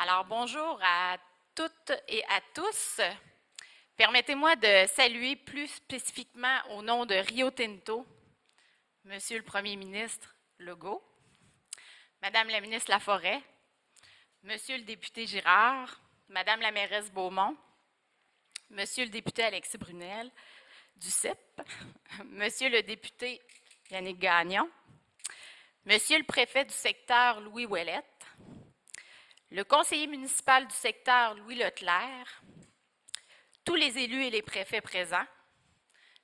Alors, bonjour à toutes et à tous. Permettez-moi de saluer plus spécifiquement au nom de Rio Tinto, Monsieur le Premier ministre Legault, Madame la ministre Laforêt, Monsieur le député Girard, Madame la mairesse Beaumont, Monsieur le député Alexis Brunel du CEP, Monsieur le député Yannick Gagnon, Monsieur le préfet du secteur Louis Ouellette, le conseiller municipal du secteur Louis Leclerc, tous les élus et les préfets présents,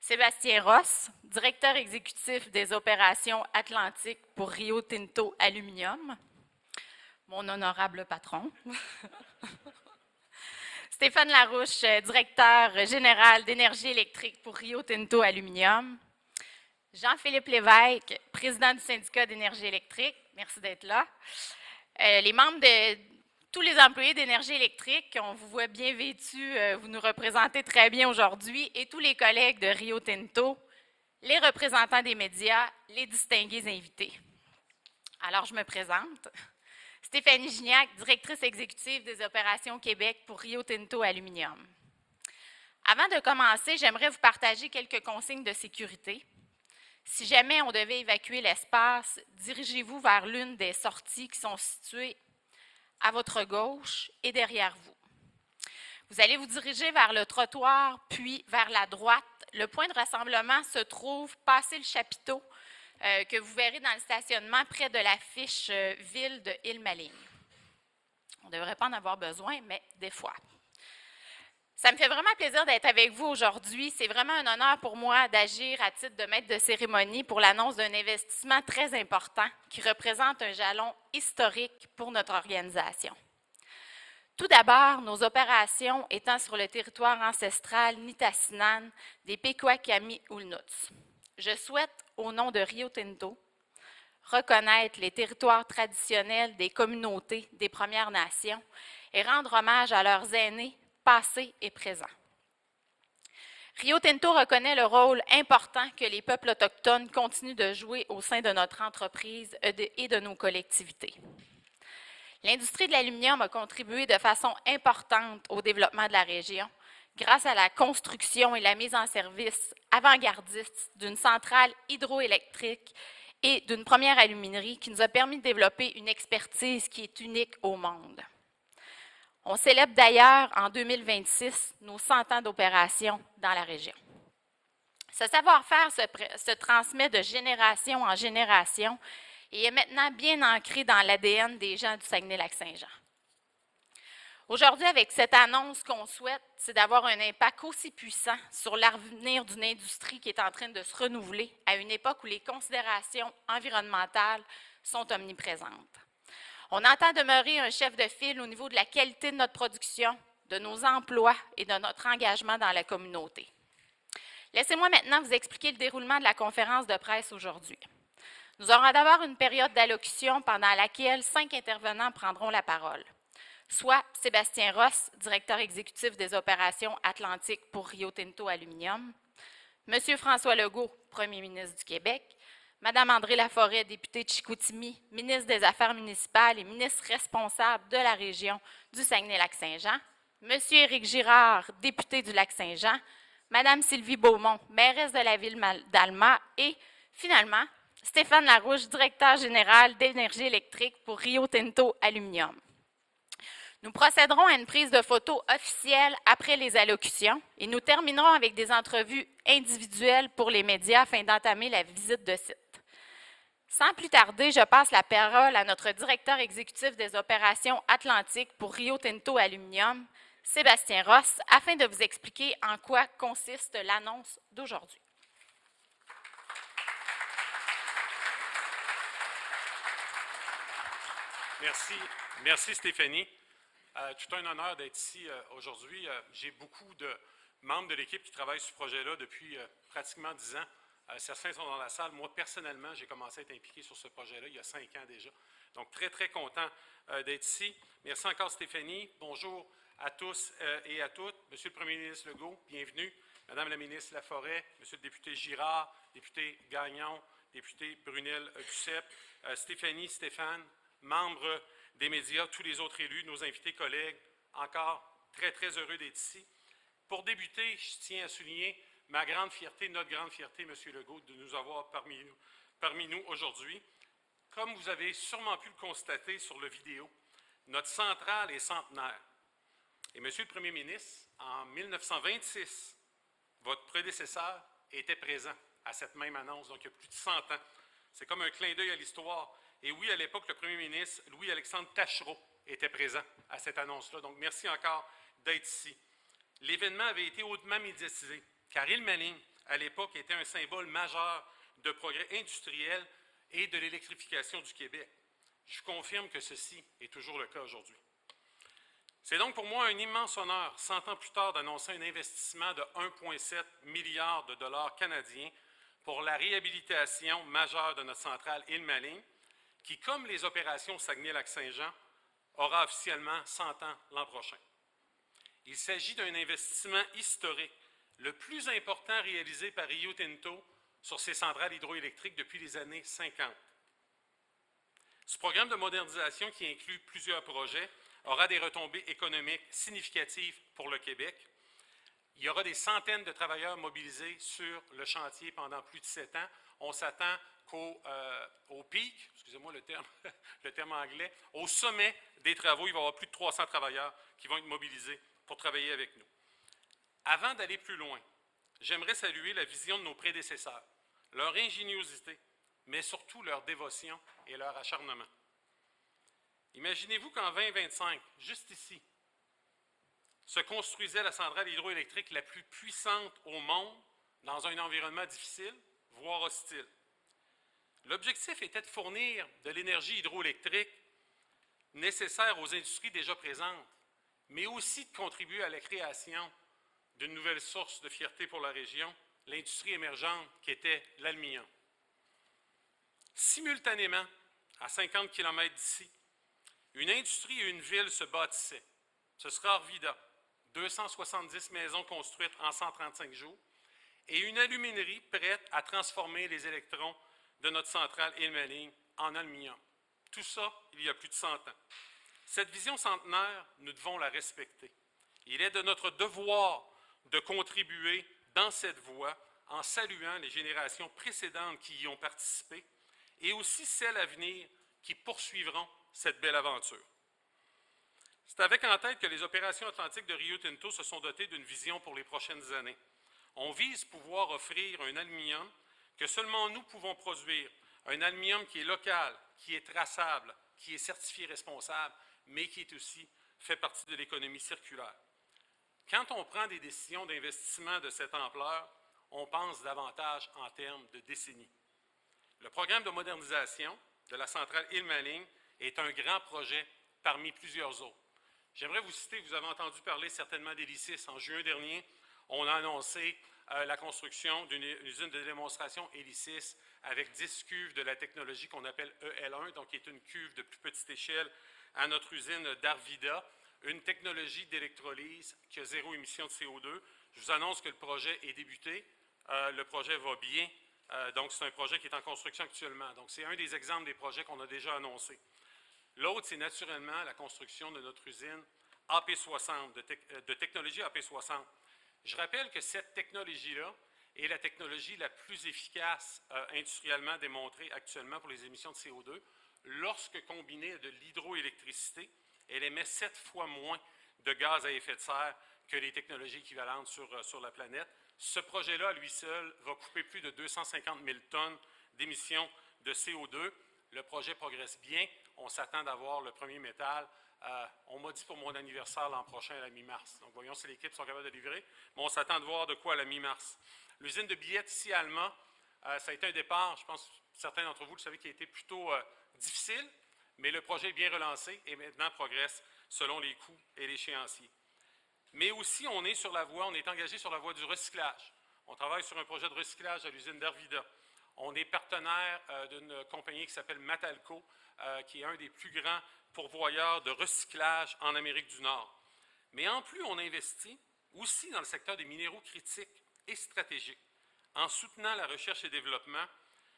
Sébastien Ross, directeur exécutif des opérations Atlantiques pour Rio Tinto Aluminium, mon honorable patron, Stéphane Larouche, directeur général d'énergie électrique pour Rio Tinto Aluminium, Jean-Philippe Lévesque, président du syndicat d'énergie électrique, merci d'être là, les membres de tous les employés d'énergie électrique, on vous voit bien vêtus, vous nous représentez très bien aujourd'hui, et tous les collègues de Rio Tinto, les représentants des médias, les distingués invités. Alors, je me présente. Stéphanie Gignac, directrice exécutive des opérations Québec pour Rio Tinto Aluminium. Avant de commencer, j'aimerais vous partager quelques consignes de sécurité. Si jamais on devait évacuer l'espace, dirigez-vous vers l'une des sorties qui sont situées à votre gauche et derrière vous. Vous allez vous diriger vers le trottoir, puis vers la droite. Le point de rassemblement se trouve passé le chapiteau que vous verrez dans le stationnement près de l'affiche ville de Île-Maligne. On ne devrait pas en avoir besoin, mais des fois. Ça me fait vraiment plaisir d'être avec vous aujourd'hui. C'est vraiment un honneur pour moi d'agir à titre de maître de cérémonie pour l'annonce d'un investissement très important qui représente un jalon historique pour notre organisation. Tout d'abord, nos opérations étant sur le territoire ancestral Nitassinan des Pequawakami-Ulnuts. Je souhaite, au nom de Rio Tinto, reconnaître les territoires traditionnels des communautés des Premières Nations et rendre hommage à leurs aînés passés et présents. Rio Tinto reconnaît le rôle important que les peuples autochtones continuent de jouer au sein de notre entreprise et de nos collectivités. L'industrie de l'aluminium a contribué de façon importante au développement de la région grâce à la construction et la mise en service avant-gardiste d'une centrale hydroélectrique et d'une première aluminerie qui nous a permis de développer une expertise qui est unique au monde. On célèbre d'ailleurs en 2026 nos 100 ans d'opération dans la région. Ce savoir-faire se transmet de génération en génération et est maintenant bien ancré dans l'ADN des gens du Saguenay-Lac-Saint-Jean. Aujourd'hui, avec cette annonce, ce qu'on souhaite, c'est d'avoir un impact aussi puissant sur l'avenir d'une industrie qui est en train de se renouveler à une époque où les considérations environnementales sont omniprésentes. On entend demeurer un chef de file au niveau de la qualité de notre production, de nos emplois et de notre engagement dans la communauté. Laissez-moi maintenant vous expliquer le déroulement de la conférence de presse aujourd'hui. Nous aurons d'abord une période d'allocution pendant laquelle 5 intervenants prendront la parole, soit Sébastien Ross, directeur exécutif des opérations Atlantiques pour Rio Tinto Aluminium, M. François Legault, premier ministre du Québec, Mme André Laforêt, députée de Chicoutimi, ministre des Affaires municipales et ministre responsable de la région du Saguenay-Lac-Saint-Jean, M. Éric Girard, député du Lac-Saint-Jean, Mme Sylvie Beaumont, mairesse de la ville d'Alma et, finalement, Stéphane Larouche, directeur général d'énergie électrique pour Rio Tinto Aluminium. Nous procéderons à une prise de photos officielle après les allocutions et nous terminerons avec des entrevues individuelles pour les médias afin d'entamer la visite de site. Sans plus tarder, je passe la parole à notre directeur exécutif des opérations Atlantiques pour Rio Tinto Aluminium, Sébastien Ross, afin de vous expliquer en quoi consiste l'annonce d'aujourd'hui. Merci Stéphanie. Tout un honneur d'être ici aujourd'hui. J'ai beaucoup de membres de l'équipe qui travaillent sur ce projet-là depuis pratiquement 10 ans. Certains sont dans la salle. Moi, personnellement, j'ai commencé à être impliqué sur ce projet-là il y a 5 ans déjà. Donc, très, très content d'être ici. Merci encore Stéphanie. Bonjour à tous et à toutes. Monsieur le Premier ministre Legault, bienvenue. Madame la ministre Laforêt, Monsieur le député Girard, député Gagnon, député Brunel du CEP, Stéphanie, Stéphane, membres des médias, tous les autres élus, nos invités, collègues, encore très, très heureux d'être ici. Pour débuter, je tiens à souligner ma grande fierté, notre grande fierté, M. Legault, de nous avoir parmi nous aujourd'hui. Comme vous avez sûrement pu le constater sur la vidéo, notre centrale est centenaire. Et Monsieur le Premier ministre, en 1926, votre prédécesseur était présent à cette même annonce, donc il y a plus de 100 ans. C'est comme un clin d'œil à l'histoire. Et oui, à l'époque, le Premier ministre, Louis-Alexandre Taschereau, était présent à cette annonce-là. Donc, merci encore d'être ici. L'événement avait été hautement médiatisé, car Ilmaling, à l'époque, était un symbole majeur de progrès industriel et de l'électrification du Québec. Je confirme que ceci est toujours le cas aujourd'hui. C'est donc pour moi un immense honneur, 100 ans plus tard, d'annoncer un investissement de 1,7 milliard de dollars canadiens pour la réhabilitation majeure de notre centrale Ilmaling, qui, comme les opérations Saguenay-Lac-Saint-Jean, aura officiellement 100 ans l'an prochain. Il s'agit d'un investissement historique, le plus important réalisé par Rio Tinto sur ses centrales hydroélectriques depuis les années 50. Ce programme de modernisation, qui inclut plusieurs projets, aura des retombées économiques significatives pour le Québec. Il y aura des centaines de travailleurs mobilisés sur le chantier pendant plus de 7 ans. On s'attend qu'au pic, excusez-moi le terme anglais, au sommet des travaux, il va y avoir plus de 300 travailleurs qui vont être mobilisés pour travailler avec nous. Avant d'aller plus loin, j'aimerais saluer la vision de nos prédécesseurs, leur ingéniosité, mais surtout leur dévotion et leur acharnement. Imaginez-vous qu'en 2025, juste ici, se construisait la centrale hydroélectrique la plus puissante au monde dans un environnement difficile, voire hostile. L'objectif était de fournir de l'énergie hydroélectrique nécessaire aux industries déjà présentes, mais aussi de contribuer à la création d'une nouvelle source de fierté pour la région, l'industrie émergente qui était l'aluminium. Simultanément, à 50 km d'ici, une industrie et une ville se bâtissaient. Ce sera Arvida, 270 maisons construites en 135 jours, et une aluminerie prête à transformer les électrons de notre centrale Ilmaling en aluminium. Tout ça, il y a plus de 100 ans. Cette vision centenaire, nous devons la respecter. Il est de notre devoir de contribuer dans cette voie en saluant les générations précédentes qui y ont participé et aussi celles à venir qui poursuivront cette belle aventure. C'est avec en tête que les opérations atlantiques de Rio Tinto se sont dotées d'une vision pour les prochaines années. On vise pouvoir offrir un aluminium que seulement nous pouvons produire, un aluminium qui est local, qui est traçable, qui est certifié responsable, mais qui est aussi fait partie de l'économie circulaire. Quand on prend des décisions d'investissement de cette ampleur, on pense davantage en termes de décennies. Le programme de modernisation de la centrale Ilmaling est un grand projet parmi plusieurs autres. J'aimerais vous citer, vous avez entendu parler certainement d'Hélicis. En juin dernier, on a annoncé la construction d'une usine de démonstration Hélicis avec 10 cuves de la technologie qu'on appelle EL1, donc qui est une cuve de plus petite échelle à notre usine d'Arvida, une technologie d'électrolyse qui a zéro émission de CO2. Je vous annonce que le projet est débuté, le projet va bien, donc c'est un projet qui est en construction actuellement. Donc c'est un des exemples des projets qu'on a déjà annoncés. L'autre, c'est naturellement la construction de notre usine AP60, de technologie AP60. Je rappelle que cette technologie-là est la technologie la plus efficace industriellement démontrée actuellement pour les émissions de CO2. Lorsque combinée de l'hydroélectricité, elle émet 7 fois moins de gaz à effet de serre que les technologies équivalentes sur la planète. Ce projet-là, à lui seul, va couper plus de 250 000 tonnes d'émissions de CO2. Le projet progresse bien. On s'attend d'avoir le premier métal. On m'a dit pour mon anniversaire l'an prochain, à la mi-mars. Donc, voyons si les équipes sont capables de livrer. Mais on s'attend de voir de quoi à la mi-mars. L'usine de billettes ici à Alma, ça a été un départ, je pense que certains d'entre vous le savez, qui a été plutôt difficile, mais le projet est bien relancé et maintenant progresse selon les coûts et l'échéancier. Mais aussi, on est engagé sur la voie du recyclage. On travaille sur un projet de recyclage à l'usine d'Arvida. On est partenaire d'une compagnie qui s'appelle Matalco, qui est un des plus grands pourvoyeurs de recyclage en Amérique du Nord. Mais en plus, on investit aussi dans le secteur des minéraux critiques et stratégiques, en soutenant la recherche et développement,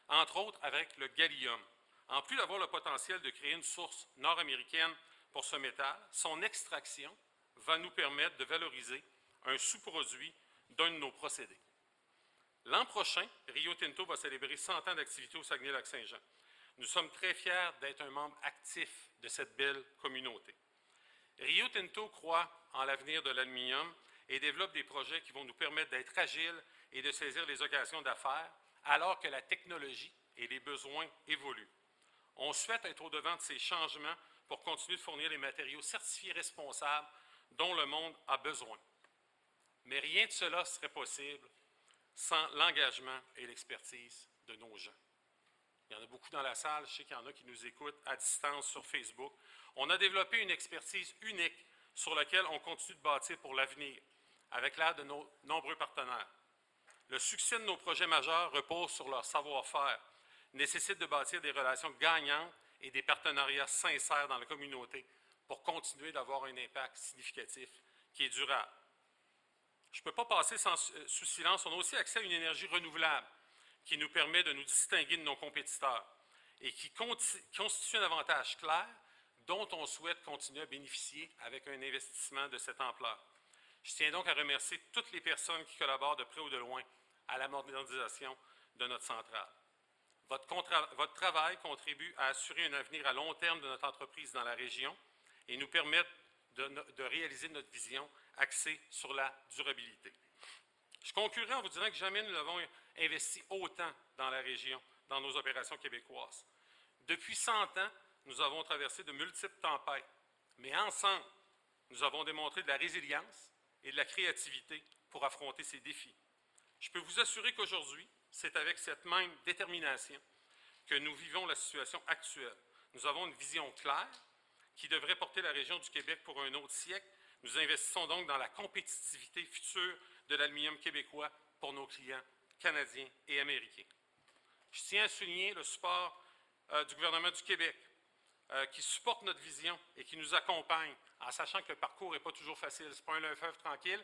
entre autres avec le gallium. En plus d'avoir le potentiel de créer une source nord-américaine pour ce métal, son extraction va nous permettre de valoriser un sous-produit d'un de nos procédés. L'an prochain, Rio Tinto va célébrer 100 ans d'activité au Saguenay-Lac-Saint-Jean. Nous sommes très fiers d'être un membre actif de cette belle communauté. Rio Tinto croit en l'avenir de l'aluminium et développe des projets qui vont nous permettre d'être agiles et de saisir les occasions d'affaires alors que la technologie et les besoins évoluent. On souhaite être au-devant de ces changements pour continuer de fournir les matériaux certifiés responsables dont le monde a besoin. Mais rien de cela serait possible sans l'engagement et l'expertise de nos gens. Il y en a beaucoup dans la salle, je sais qu'il y en a qui nous écoutent à distance sur Facebook. On a développé une expertise unique sur laquelle on continue de bâtir pour l'avenir, avec l'aide de nos nombreux partenaires. Le succès de nos projets majeurs repose sur leur savoir-faire, nécessite de bâtir des relations gagnantes et des partenariats sincères dans la communauté pour continuer d'avoir un impact significatif qui est durable. Je ne peux pas passer sous silence, on a aussi accès à une énergie renouvelable qui nous permet de nous distinguer de nos compétiteurs et qui constitue un avantage clair dont on souhaite continuer à bénéficier avec un investissement de cette ampleur. Je tiens donc à remercier toutes les personnes qui collaborent de près ou de loin à la modernisation de notre centrale. Votre travail contribue à assurer un avenir à long terme de notre entreprise dans la région et nous permettre de réaliser notre vision axée sur la durabilité. Je conclurai en vous disant que jamais nous n'avons investi autant dans la région, dans nos opérations québécoises. Depuis 100 ans, nous avons traversé de multiples tempêtes, mais ensemble, nous avons démontré de la résilience et de la créativité pour affronter ces défis. Je peux vous assurer qu'aujourd'hui, c'est avec cette même détermination que nous vivons la situation actuelle. Nous avons une vision claire qui devrait porter la région du Québec pour un autre siècle. Nous investissons donc dans la compétitivité future de l'aluminium québécois pour nos clients canadiens et américains. Je tiens à souligner le support du gouvernement du Québec qui supporte notre vision et qui nous accompagne en sachant que le parcours n'est pas toujours facile. Ce n'est pas un long fleuve tranquille,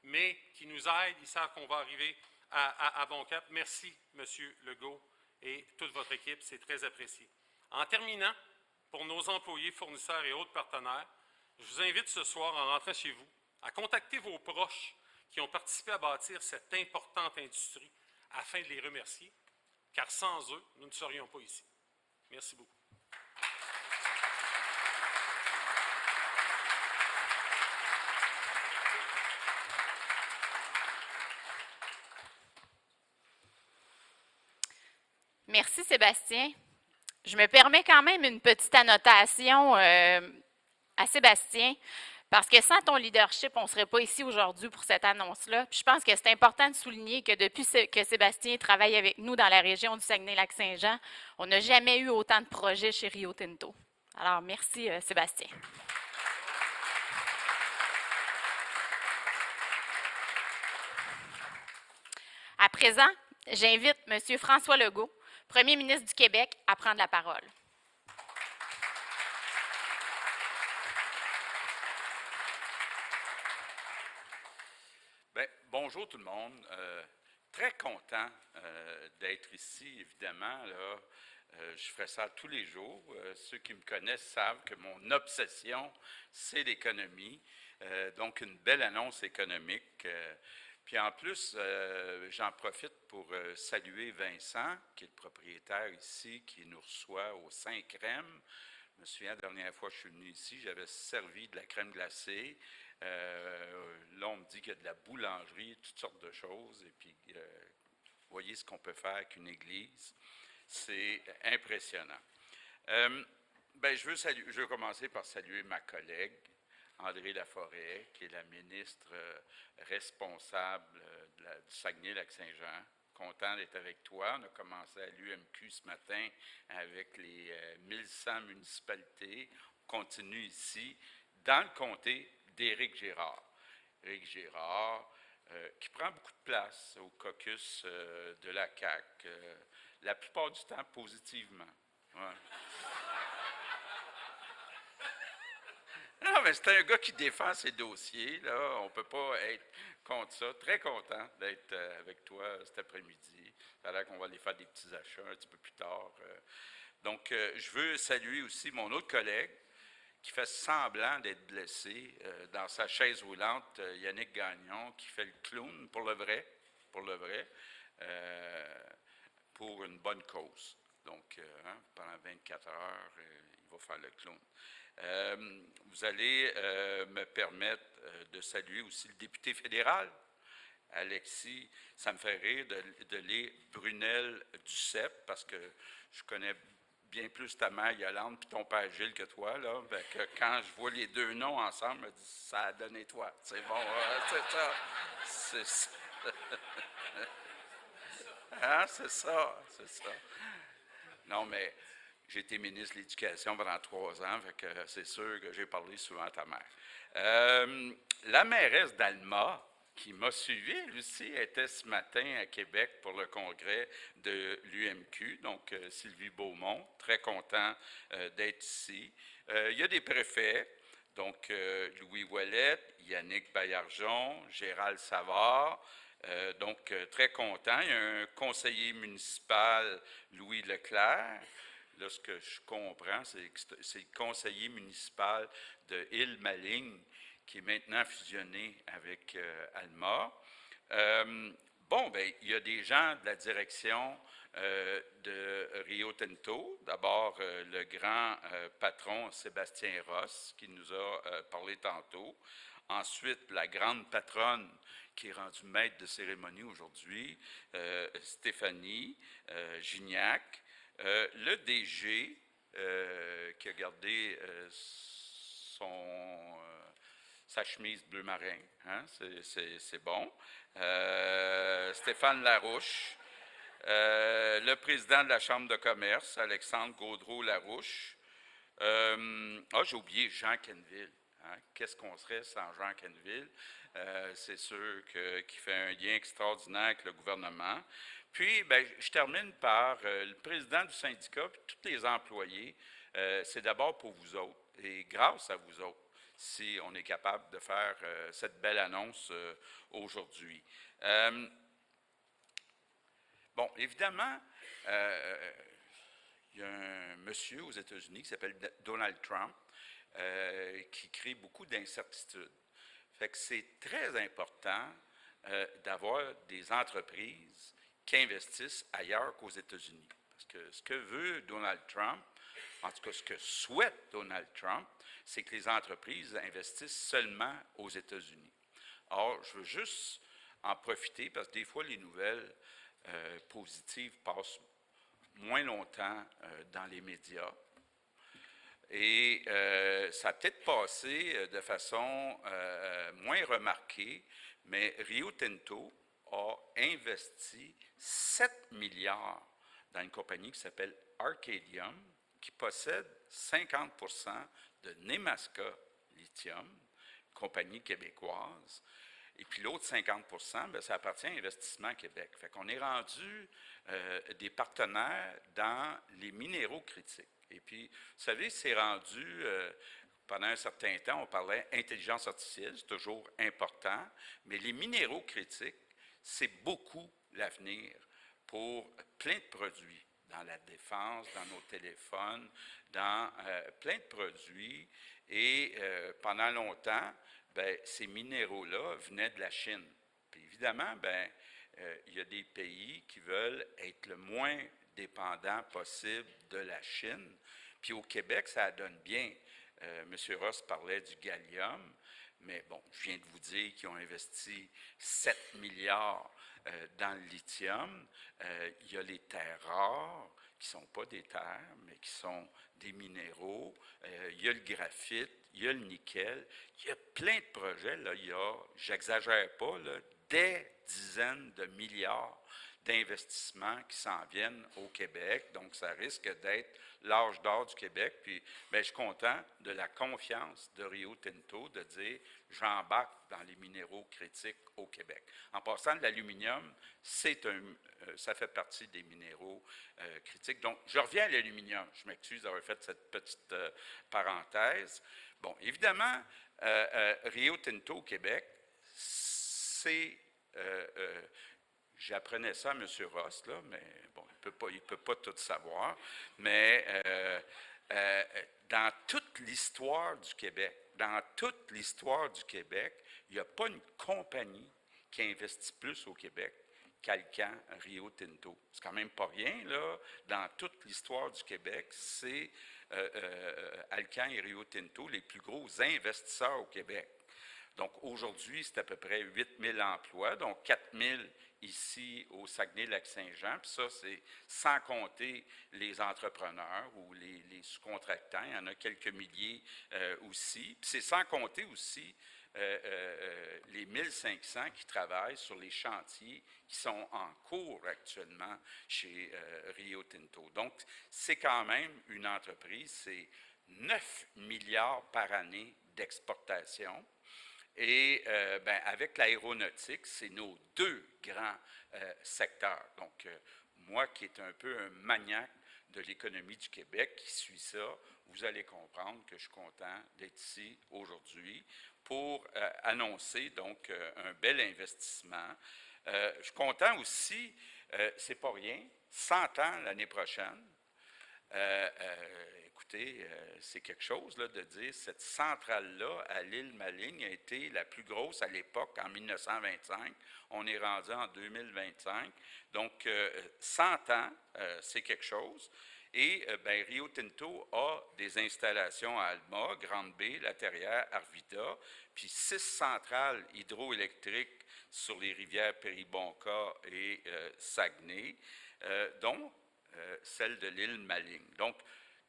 mais qui nous aide. Ils savent qu'on va arriver à bon cap. Merci, M. Legault et toute votre équipe. C'est très apprécié. En terminant, pour nos employés, fournisseurs et autres partenaires, je vous invite ce soir, en rentrant chez vous, à contacter vos proches qui ont participé à bâtir cette importante industrie afin de les remercier, car sans eux, nous ne serions pas ici. Merci beaucoup. Merci, Sébastien. Je me permets quand même une petite annotation à Sébastien, parce que sans ton leadership, on ne serait pas ici aujourd'hui pour cette annonce-là. Je pense que c'est important de souligner que depuis que Sébastien travaille avec nous dans la région du Saguenay-Lac-Saint-Jean, on n'a jamais eu autant de projets chez Rio Tinto. Alors, merci, Sébastien. À présent, j'invite M. François Legault, Premier ministre du Québec, à prendre la parole. Bien, bonjour tout le monde. Très content d'être ici, évidemment. Là, je ferai ça tous les jours. Ceux qui me connaissent savent que mon obsession, c'est l'économie. Donc, une belle annonce économique. Puis en plus, j'en profite pour saluer Vincent, qui est le propriétaire ici, qui nous reçoit au 5 crèmes. Je me souviens, la dernière fois que je suis venu ici, j'avais servi de la crème glacée. Là, on me dit qu'il y a de la boulangerie, toutes sortes de choses. Et puis, voyez ce qu'on peut faire avec une église. C'est impressionnant. Ben, je veux commencer par saluer ma collègue, André Laforêt, qui est la ministre responsable du Saguenay-Lac-Saint-Jean. Content d'être avec toi. On a commencé à l'UMQ ce matin avec les 1100 municipalités. On continue ici, dans le comté d'Éric Girard. Éric Girard, qui prend beaucoup de place au caucus de la CAQ, la plupart du temps positivement. Ouais. Non, mais c'est un gars qui défend ses dossiers, là. On ne peut pas être contre ça. Très content d'être avec toi cet après-midi. Ça a l'air qu'on va aller faire des petits achats un petit peu plus tard. Donc, je veux saluer aussi mon autre collègue qui fait semblant d'être blessé dans sa chaise roulante, Yannick Gagnon, qui fait le clown pour le vrai, pour une bonne cause. Donc, pendant 24 heures, il va faire le clown. Vous allez me permettre de saluer aussi le député fédéral, Alexis. Ça me fait rire de lire Brunel Duceppe, parce que je connais bien plus ta mère Yolande puis ton père Gilles que toi, là. Que quand je vois les deux noms ensemble, je me dis, ça a donné toi. C'est bon, c'est ça. C'est ça. Hein, c'est ça. Non, mais j'ai été ministre de l'Éducation pendant 3 ans, fait que c'est sûr que j'ai parlé souvent à ta mère. La mairesse d'Alma, qui m'a suivi, elle aussi, était ce matin à Québec pour le congrès de l'UMQ, donc Sylvie Beaumont, très content d'être ici. Il y a des préfets, donc Louis Ouellette, Yannick Baillargeon, Gérald Savard, donc très content. Il y a un conseiller municipal, Louis Leclerc. Là, ce que je comprends, c'est que c'est le conseiller municipal de Île-Maligne, qui est maintenant fusionné avec Alma. Bon, bien, il y a des gens de la direction de Rio Tinto. D'abord, le grand patron Sébastien Ross, qui nous a parlé tantôt. Ensuite, la grande patronne qui est rendue maître de cérémonie aujourd'hui, Stéphanie Gignac. Le DG, qui a gardé sa chemise bleu marin, hein? C'est bon. Stéphane Larouche, le président de la Chambre de commerce, Alexandre Gaudreau-Larouche. J'ai oublié Jean Quenneville. Hein? Qu'est-ce qu'on serait sans Jean Quenneville? C'est sûr qu'il fait un lien extraordinaire avec le gouvernement. Puis, ben, je termine par le président du syndicat et tous les employés. C'est d'abord pour vous autres et grâce à vous autres si on est capable de faire cette belle annonce aujourd'hui. Bon, évidemment, il y a un monsieur aux États-Unis qui s'appelle Donald Trump qui crée beaucoup d'incertitudes. Fait que c'est très important d'avoir des entreprises qui investissent ailleurs qu'aux États-Unis. Parce que ce que veut Donald Trump, en tout cas ce que souhaite Donald Trump, c'est que les entreprises investissent seulement aux États-Unis. Or, je veux juste en profiter parce que des fois, les nouvelles positives passent moins longtemps dans les médias. Et ça a peut-être passé de façon moins remarquée, mais Rio Tinto a investi 7 milliards dans une compagnie qui s'appelle Arcadium, qui possède 50% de Nemaska Lithium, compagnie québécoise. Et puis l'autre 50%, bien, ça appartient à Investissement Québec. Fait qu'on est rendu des partenaires dans les minéraux critiques. Et puis, vous savez, c'est rendu, pendant un certain temps, on parlait intelligence artificielle, c'est toujours important, mais les minéraux critiques, c'est beaucoup l'avenir pour plein de produits, dans la défense, dans nos téléphones, dans plein de produits. Et pendant longtemps, bien, ces minéraux-là venaient de la Chine. Puis évidemment, bien, il y a des pays qui veulent être le moins dépendants possible de la Chine. Puis au Québec, ça donne bien. M. Ross parlait du gallium, mais bon, je viens de vous dire qu'ils ont investi 7 milliards dans le lithium. Il y a les terres rares, qui ne sont pas des terres, mais qui sont des minéraux. Il y a le graphite, il y a le nickel. Il y a plein de projets. Là, il y a, j'exagère pas, là, des dizaines de milliards d'investissements qui s'en viennent au Québec. Donc, ça risque d'être l'âge d'or du Québec. Puis, bien, je suis content de la confiance de Rio Tinto de dire « j'embarque dans les minéraux critiques au Québec ». En passant, l'aluminium, ça fait partie des minéraux critiques. Donc, je reviens à l'aluminium. Je m'excuse d'avoir fait cette petite parenthèse. Bon, évidemment, Rio Tinto au Québec, c'est j'apprenais ça à M. Ross, là, mais bon, il peut pas tout savoir, mais dans toute l'histoire du Québec, il n'y a pas une compagnie qui investit plus au Québec qu'Alcan Rio Tinto. C'est quand même pas rien, là. Dans toute l'histoire du Québec, c'est Alcan et Rio Tinto les plus gros investisseurs au Québec. Donc, aujourd'hui, c'est à peu près 8 000 emplois, donc 4 000 ici au Saguenay-Lac-Saint-Jean. Puis ça, c'est sans compter les entrepreneurs ou les sous-contractants. Il y en a quelques milliers aussi. Puis c'est sans compter aussi les 1500 qui travaillent sur les chantiers qui sont en cours actuellement chez Rio Tinto. Donc, c'est quand même une entreprise, c'est 9 milliards par année d'exportation. Et avec l'aéronautique, c'est nos deux grands secteurs. Donc, moi qui est un peu un maniaque de l'économie du Québec, qui suit ça, vous allez comprendre que je suis content d'être ici aujourd'hui pour annoncer donc un bel investissement. Je suis content aussi, c'est pas rien, 100 ans l'année prochaine. Écoutez, c'est quelque chose là, de dire cette centrale-là à l'île Maligne a été la plus grosse à l'époque, en 1925. On est rendu en 2025. Donc, 100 ans, c'est quelque chose. Et Rio Tinto a des installations à Alma, Grande-Bay, La Terrière, Arvida, puis 6 centrales hydroélectriques sur les rivières Péribonka et Saguenay, dont celle de l'île Maligne. Donc,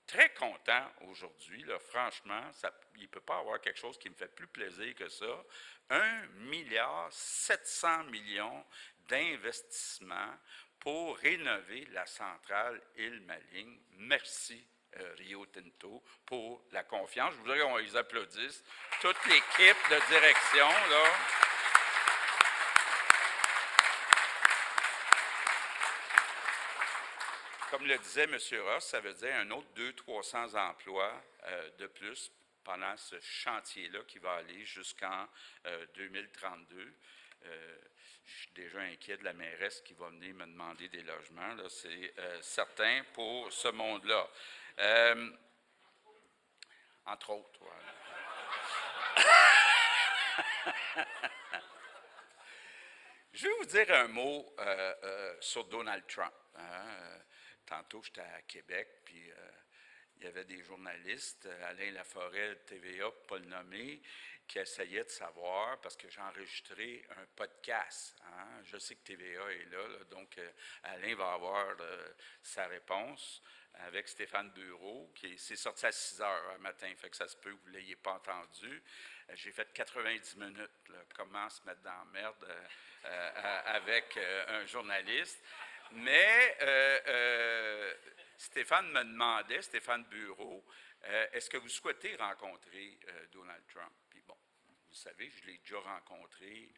très content aujourd'hui, là, franchement, il ne peut pas y avoir quelque chose qui me fait plus plaisir que ça. 1,7 milliard d'investissements pour rénover la centrale île Maligne. Merci, Rio Tinto, pour la confiance. Je voudrais qu'on les applaudisse. Toute l'équipe de direction, là. Comme le disait M. Ross, ça veut dire un autre 200-300 emplois de plus pendant ce chantier-là qui va aller jusqu'en 2032. Je suis déjà inquiet de la mairesse qui va venir me demander des logements. Là, c'est certain pour ce monde-là. Entre autres. Ouais. Je vais vous dire un mot sur Donald Trump. Tantôt, j'étais à Québec, puis il y avait des journalistes, Alain Laforêt, de TVA, pas le nommer, qui essayaient de savoir, parce que j'ai enregistré un podcast. Je sais que TVA est là, donc Alain va avoir sa réponse avec Stéphane Bureau, qui s'est sorti à 6 heures un matin, fait que ça se peut que vous ne l'ayez pas entendu. J'ai fait 90 minutes, là, comment se mettre dans la merde avec un journaliste. Mais Stéphane me demandait, Stéphane Bureau, est-ce que vous souhaitez rencontrer Donald Trump? Puis bon, vous savez, je l'ai déjà rencontré,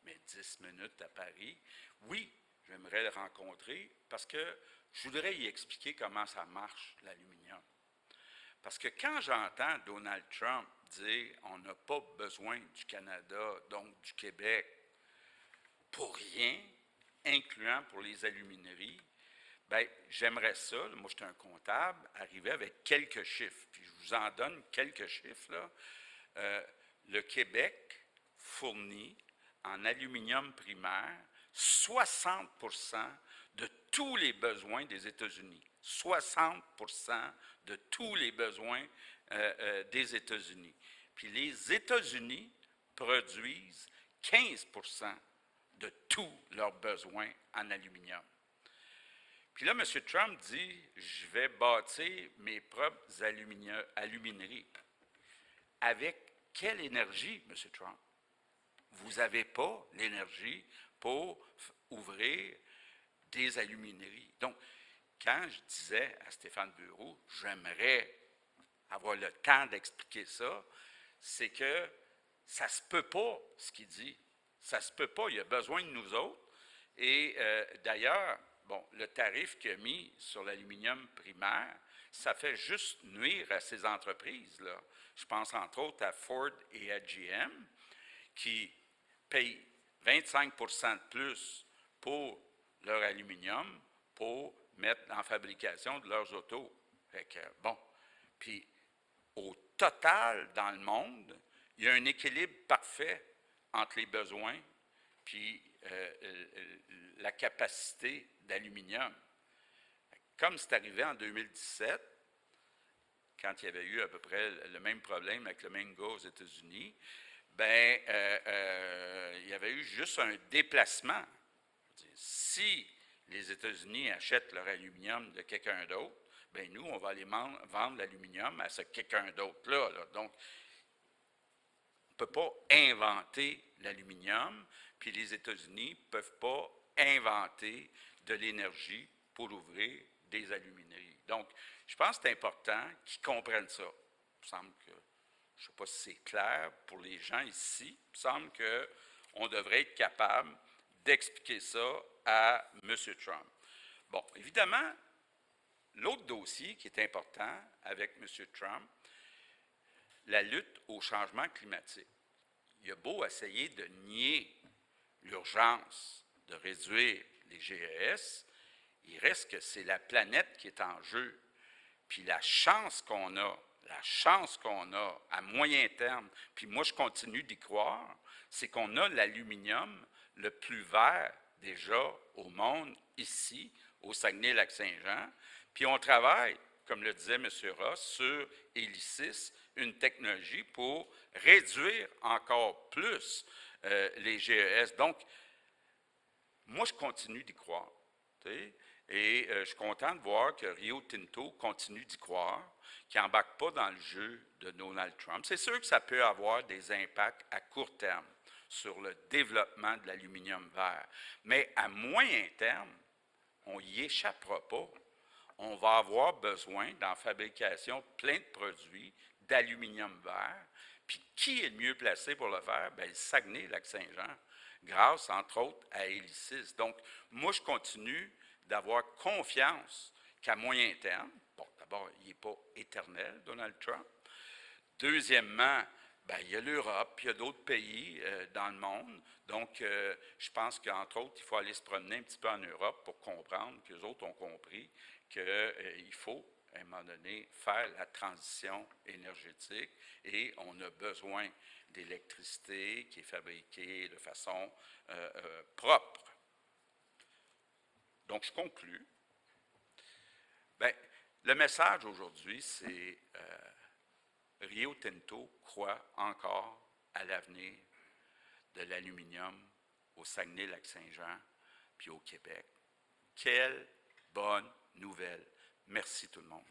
mais 10 minutes à Paris. Oui, j'aimerais le rencontrer parce que je voudrais y expliquer comment ça marche, l'aluminium. Parce que quand j'entends Donald Trump dire on n'a pas besoin du Canada, donc du Québec, pour rien, incluant pour les alumineries, bien, j'aimerais ça, là, moi je suis un comptable, arriver avec quelques chiffres. Puis je vous en donne quelques chiffres. Là. Le Québec fournit en aluminium primaire 60% de tous les besoins des États-Unis. 60% de tous les besoins des États-Unis. Puis les États-Unis produisent 15% de tous leurs besoins en aluminium. Puis là, M. Trump dit, je vais bâtir mes propres alumineries. Avec quelle énergie, M. Trump? Vous n'avez pas l'énergie pour ouvrir des alumineries. Donc, quand je disais à Stéphane Bureau, j'aimerais avoir le temps d'expliquer ça, c'est que ça ne se peut pas, ce qu'il dit. Ça ne se peut pas, il a besoin de nous autres. Et d'ailleurs, bon, le tarif qu'il a mis sur l'aluminium primaire, ça fait juste nuire à ces entreprises-là. Je pense entre autres à Ford et à GM, qui payent 25% de plus pour leur aluminium pour mettre en fabrication de leurs autos. Fait que, bon. Puis, au total, dans le monde, il y a un équilibre parfait entre les besoins puis la capacité d'aluminium. Comme c'est arrivé en 2017, quand il y avait eu à peu près le même problème avec le Mingo aux États-Unis, ben, il y avait eu juste un déplacement. Si les États-Unis achètent leur aluminium de quelqu'un d'autre, bien nous, on va aller vendre l'aluminium à ce quelqu'un d'autre-là. Là. Donc, on ne peut pas inventer l'aluminium, puis les États-Unis ne peuvent pas inventer de l'énergie pour ouvrir des alumineries. Donc, je pense que c'est important qu'ils comprennent ça. Il me semble que, je ne sais pas si c'est clair pour les gens ici, il me semble qu'on devrait être capable d'expliquer ça à M. Trump. Bon, évidemment, l'autre dossier qui est important avec M. Trump, la lutte au changement climatique. Il a beau essayer de nier l'urgence de réduire les GES, il reste que c'est la planète qui est en jeu. Puis la chance qu'on a à moyen terme, puis moi je continue d'y croire, c'est qu'on a l'aluminium le plus vert déjà au monde, ici, au Saguenay-Lac-Saint-Jean, puis on travaille, comme le disait M. Ross, sur Hélicis, une technologie pour réduire encore plus les GES. Donc, moi, je continue d'y croire. Et je suis content de voir que Rio Tinto continue d'y croire, qui n'embarque pas dans le jeu de Donald Trump. C'est sûr que ça peut avoir des impacts à court terme sur le développement de l'aluminium vert. Mais à moyen terme, on n'y échappera pas. On va avoir besoin, dans la fabrication, plein de produits d'aluminium vert. Puis qui est le mieux placé pour le faire? Bien, le Saguenay-Lac-Saint-Jean, grâce, entre autres, à Hélicis. Donc, moi, je continue d'avoir confiance qu'à moyen terme, bon, d'abord, il n'est pas éternel, Donald Trump. Deuxièmement, bien, il y a l'Europe, puis il y a d'autres pays dans le monde. Donc, je pense qu'entre autres, il faut aller se promener un petit peu en Europe pour comprendre qu'eux autres ont compris qu'il faut, à un moment donné, faire la transition énergétique et on a besoin d'électricité qui est fabriquée de façon propre. Donc, je conclus. Bien, le message aujourd'hui, c'est Rio Tinto croit encore à l'avenir de l'aluminium au Saguenay-Lac-Saint-Jean puis au Québec. Quelle bonne nouvelle. Merci tout le monde.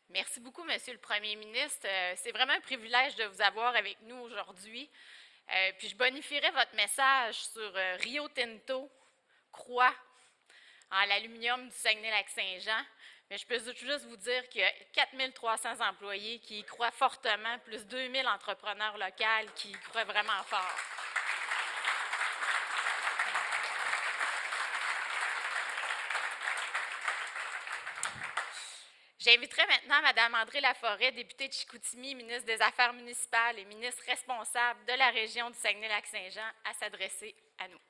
Merci beaucoup, Monsieur le Premier ministre. C'est vraiment un privilège de vous avoir avec nous aujourd'hui. Puis je bonifierai votre message sur Rio Tinto croit en l'aluminium du Saguenay-Lac-Saint-Jean. Mais je peux juste vous dire qu'il y a 4300 employés qui y croient fortement, plus 2000 entrepreneurs locaux qui y croient vraiment fort. J'inviterai maintenant Mme André Laforêt, députée de Chicoutimi, ministre des Affaires municipales et ministre responsable de la région du Saguenay-Lac-Saint-Jean, à s'adresser à nous.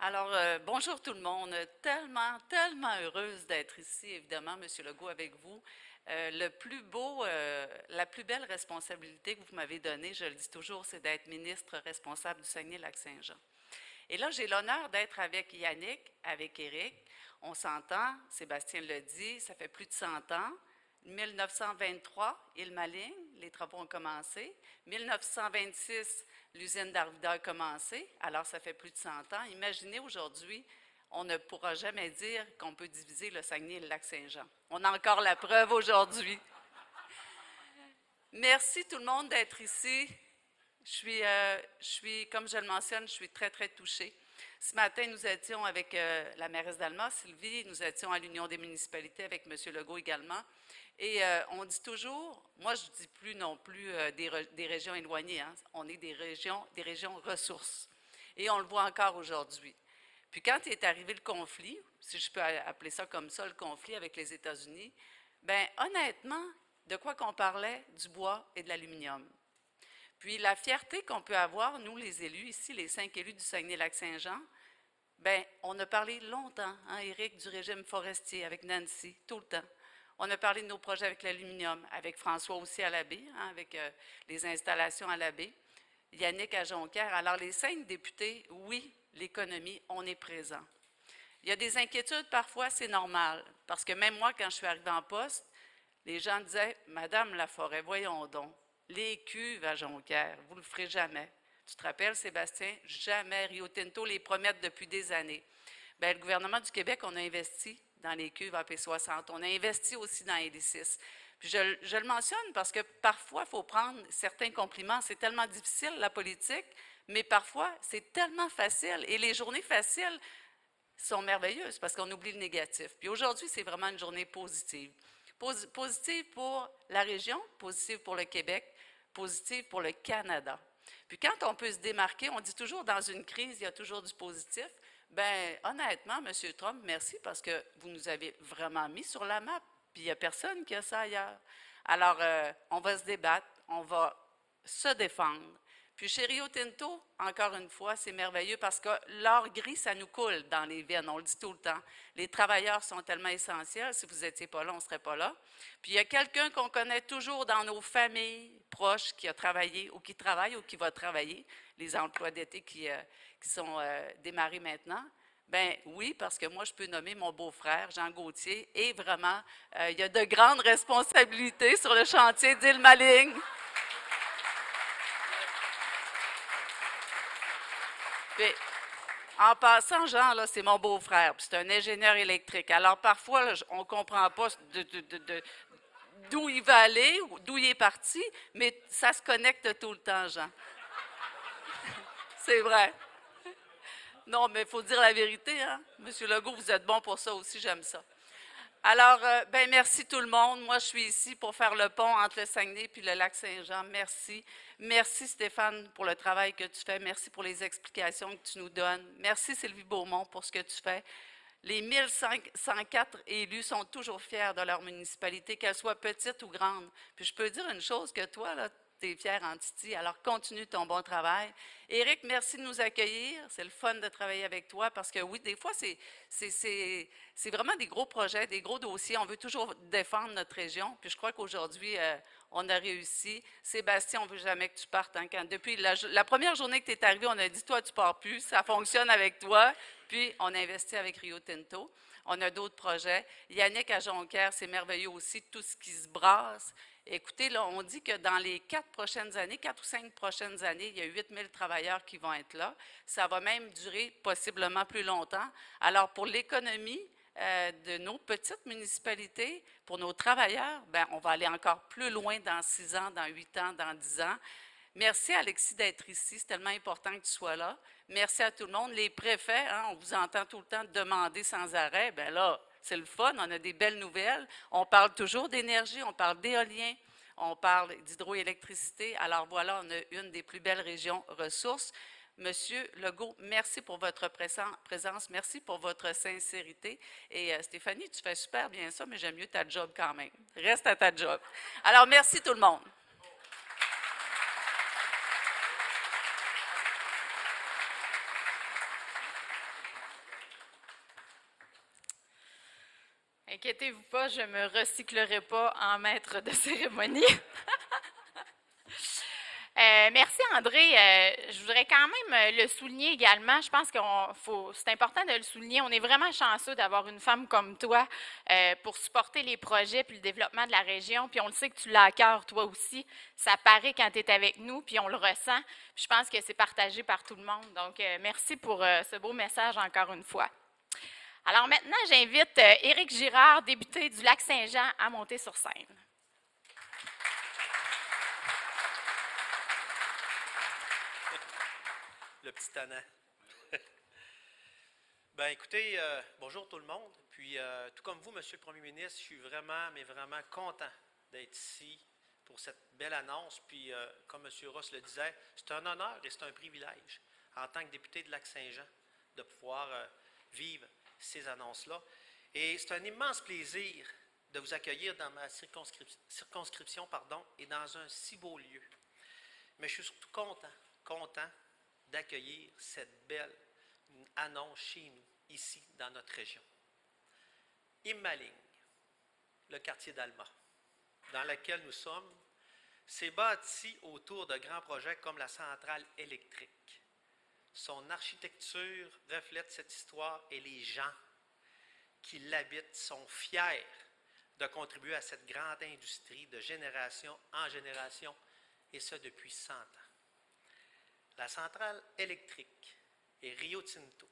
Alors, bonjour tout le monde. Tellement heureuse d'être ici, évidemment, M. Legault, avec vous. Le plus beau, la plus belle responsabilité que vous m'avez donnée, je le dis toujours, c'est d'être ministre responsable du Saguenay-Lac-Saint-Jean. Et là, j'ai l'honneur d'être avec Yannick, avec Éric. On s'entend, Sébastien l'a dit, ça fait plus de 100 ans. 1923, Île-Maligne, les travaux ont commencé. 1926, l'usine d'Arvida a commencé, alors ça fait plus de 100 ans. Imaginez aujourd'hui, on ne pourra jamais dire qu'on peut diviser le Saguenay et le Lac-Saint-Jean. On a encore la preuve aujourd'hui. Merci tout le monde d'être ici. Je suis, comme je le mentionne, je suis très, très touchée. Ce matin, nous étions avec la mairesse d'Alma, Sylvie, nous étions à l'Union des municipalités avec M. Legault également. Et on dit toujours, moi je ne dis plus non plus des régions éloignées, hein, on est des régions ressources. Et on le voit encore aujourd'hui. Puis quand est arrivé le conflit, si je peux appeler ça comme ça, le conflit avec les États-Unis, bien honnêtement, de quoi qu'on parlait? Du bois et de l'aluminium. Puis la fierté qu'on peut avoir, nous les élus, ici les 5 élus du Saguenay-Lac-Saint-Jean, bien on a parlé longtemps, hein, Éric, du régime forestier avec Nancy, tout le temps. On a parlé de nos projets avec l'aluminium, avec François aussi à la baie, hein, avec les installations à la baie, Yannick à Jonquière. Alors les 5 députés, oui, l'économie, on est présent. Il y a des inquiétudes parfois, c'est normal, parce que même moi, quand je suis arrivée en poste, les gens disaient « Madame Laforêt, voyons donc, les cuves à Jonquière, vous ne le ferez jamais. » Tu te rappelles, Sébastien? Jamais. Rio Tinto les promettent depuis des années. Bien, le gouvernement du Québec, on a investi dans les cuves AP60. On a investi aussi dans Hélicis. Puis je le mentionne parce que parfois, il faut prendre certains compliments. C'est tellement difficile, la politique, mais parfois, c'est tellement facile. Et les journées faciles sont merveilleuses parce qu'on oublie le négatif. Puis aujourd'hui, c'est vraiment une journée positive. Positive pour la région, positive pour le Québec, positive pour le Canada. Puis quand on peut se démarquer, on dit toujours dans une crise, il y a toujours du positif. Bien, honnêtement, M. Trump, merci parce que vous nous avez vraiment mis sur la map, puis il n'y a personne qui a ça ailleurs. Alors, on va se débattre, on va se défendre. Puis chez Rio Tinto, encore une fois, c'est merveilleux parce que l'or gris, ça nous coule dans les veines, on le dit tout le temps. Les travailleurs sont tellement essentiels, si vous n'étiez pas là, on ne serait pas là. Puis il y a quelqu'un qu'on connaît toujours dans nos familles proches qui a travaillé ou qui travaille ou qui va travailler, les emplois d'été qui sont démarrés maintenant. Bien oui, parce que moi, je peux nommer mon beau-frère, Jean Gauthier, et vraiment, il y a de grandes responsabilités sur le chantier d'Île-Maligne. Puis, en passant, Jean, là, c'est mon beau-frère, c'est un ingénieur électrique. Alors, parfois, là, on ne comprend pas d'où il va aller, d'où il est parti, mais ça se connecte tout le temps, Jean. C'est vrai. Non, mais il faut dire la vérité, hein? Monsieur Legault, vous êtes bon pour ça aussi, j'aime ça. Alors, ben merci tout le monde. Moi, je suis ici pour faire le pont entre le Saguenay et le Lac-Saint-Jean. Merci. Merci Stéphane pour le travail que tu fais. Merci pour les explications que tu nous donnes. Merci Sylvie Beaumont pour ce que tu fais. Les 1104 élus sont toujours fiers de leur municipalité, qu'elle soit petite ou grande. Puis je peux dire une chose, que toi, là, tu es fier en Titi, alors continue ton bon travail. Éric, merci de nous accueillir. C'est le fun de travailler avec toi parce que oui, des fois, c'est vraiment des gros projets, des gros dossiers. On veut toujours défendre notre région. Puis je crois qu'aujourd'hui, on a réussi. Sébastien, on ne veut jamais que tu partes. Hein, depuis la première journée que tu es arrivé, on a dit, toi, tu ne pars plus. Ça fonctionne avec toi. Puis, on a investi avec Rio Tinto. On a d'autres projets. Yannick à Jonquière, c'est merveilleux aussi, tout ce qui se brasse. Écoutez, là, on dit que dans les 4 ou 5 prochaines années, il y a 8000 travailleurs qui vont être là. Ça va même durer possiblement plus longtemps. Alors, pour l'économie de nos petites municipalités, pour nos travailleurs, bien, on va aller encore plus loin dans 6 ans, dans 8 ans, dans 10 ans. Merci, Alexis, d'être ici. C'est tellement important que tu sois là. Merci à tout le monde. Les préfets, hein, on vous entend tout le temps demander sans arrêt. Bien là, c'est le fun, on a des belles nouvelles. On parle toujours d'énergie, on parle d'éolien, on parle d'hydroélectricité. Alors voilà, on a une des plus belles régions ressources. Monsieur Legault, merci pour votre présence, merci pour votre sincérité. Et Stéphanie, tu fais super bien ça, mais j'aime mieux ta job quand même. Reste à ta job. Alors, merci tout le monde. Inquiétez-vous pas, je ne me recyclerai pas en maître de cérémonie. Merci André. Je voudrais quand même le souligner également. Je pense que c'est important de le souligner. On est vraiment chanceux d'avoir une femme comme toi pour supporter les projets puis le développement de la région. Puis on le sait que tu l'as à cœur toi aussi. Ça paraît quand tu es avec nous, puis on le ressent. Puis je pense que c'est partagé par tout le monde. Donc merci pour ce beau message encore une fois. Alors maintenant, j'invite Éric Girard, député du Lac-Saint-Jean, à monter sur scène. Le petit tannant. Bien, écoutez, bonjour tout le monde. Puis, tout comme vous, Monsieur le Premier ministre, je suis vraiment, mais vraiment content d'être ici pour cette belle annonce. Puis, comme M. Ross le disait, c'est un honneur et c'est un privilège, en tant que député de Lac-Saint-Jean, de pouvoir vivre ces annonces-là. Et c'est un immense plaisir de vous accueillir dans ma circonscription, et dans un si beau lieu. Mais je suis surtout content d'accueillir cette belle annonce chez nous, ici, dans notre région. Imaligne, le quartier d'Alma, dans lequel nous sommes, s'est bâti autour de grands projets comme la centrale électrique. Son architecture reflète cette histoire et les gens qui l'habitent sont fiers de contribuer à cette grande industrie de génération en génération, et ce depuis 100 ans. La centrale électrique et Rio Tinto,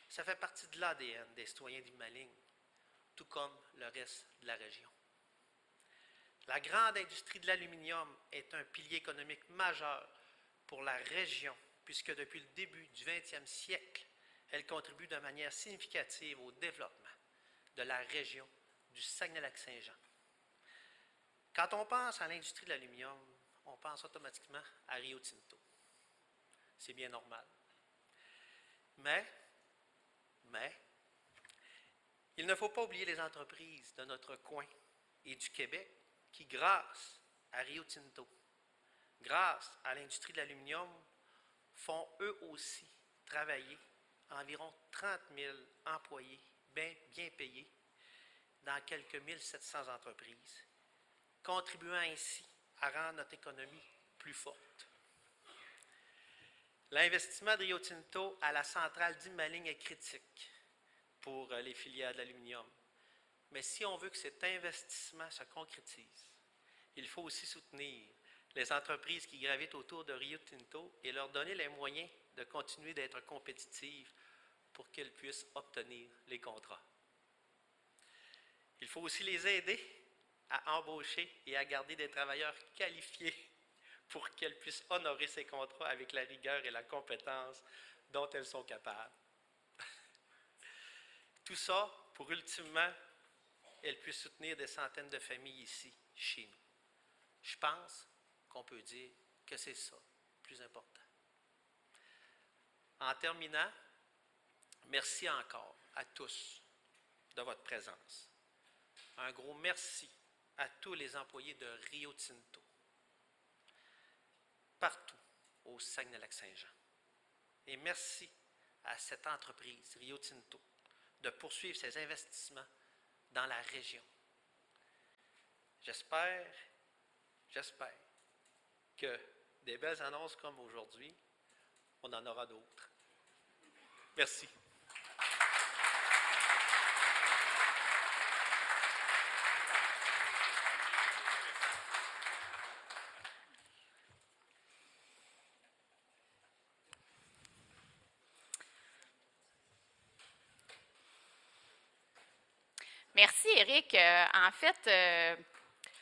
ça fait partie de l'ADN des citoyens d'Imaligne, tout comme le reste de la région. La grande industrie de l'aluminium est un pilier économique majeur pour la région, puisque depuis le début du 20e siècle, elle contribue de manière significative au développement de la région du Saguenay-Lac-Saint-Jean. Quand on pense à l'industrie de l'aluminium, on pense automatiquement à Rio Tinto. C'est bien normal. Mais, il ne faut pas oublier les entreprises de notre coin et du Québec qui, grâce à Rio Tinto, grâce à l'industrie de l'aluminium, font eux aussi travailler environ 30 000 employés bien payés dans quelques 1700 entreprises, contribuant ainsi à rendre notre économie plus forte. L'investissement de Rio Tinto à la centrale d'Imaligne est critique pour les filières de l'aluminium. Mais si on veut que cet investissement se concrétise, il faut aussi soutenir les entreprises qui gravitent autour de Rio Tinto et leur donner les moyens de continuer d'être compétitives pour qu'elles puissent obtenir les contrats. Il faut aussi les aider à embaucher et à garder des travailleurs qualifiés pour qu'elles puissent honorer ces contrats avec la rigueur et la compétence dont elles sont capables. Tout ça pour, ultimement, elles puissent soutenir des centaines de familles ici, chez nous. Je pense qu'on peut dire que c'est ça le plus important. En terminant, merci encore à tous de votre présence. Un gros merci à tous les employés de Rio Tinto, partout au Saguenay-Lac-Saint-Jean. Et merci à cette entreprise, Rio Tinto, de poursuivre ses investissements dans la région. J'espère que des belles annonces comme aujourd'hui, on en aura d'autres. Merci. Merci, Éric. En fait,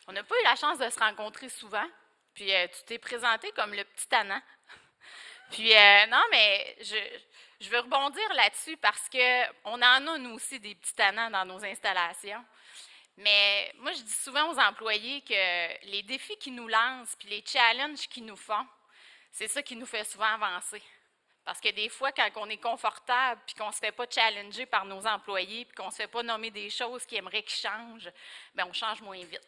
on n'a pas eu la chance de se rencontrer souvent. Puis, tu t'es présenté comme le petit tannant. Puis, non, mais je veux rebondir là-dessus parce qu'on en a, nous aussi, des petits tannants dans nos installations. Mais moi, je dis souvent aux employés que les défis qu'ils nous lancent puis les challenges qu'ils nous font, c'est ça qui nous fait souvent avancer. Parce que des fois, quand on est confortable puis qu'on ne se fait pas challenger par nos employés puis qu'on ne se fait pas nommer des choses qu'ils aimeraient qu'ils changent, bien, on change moins vite.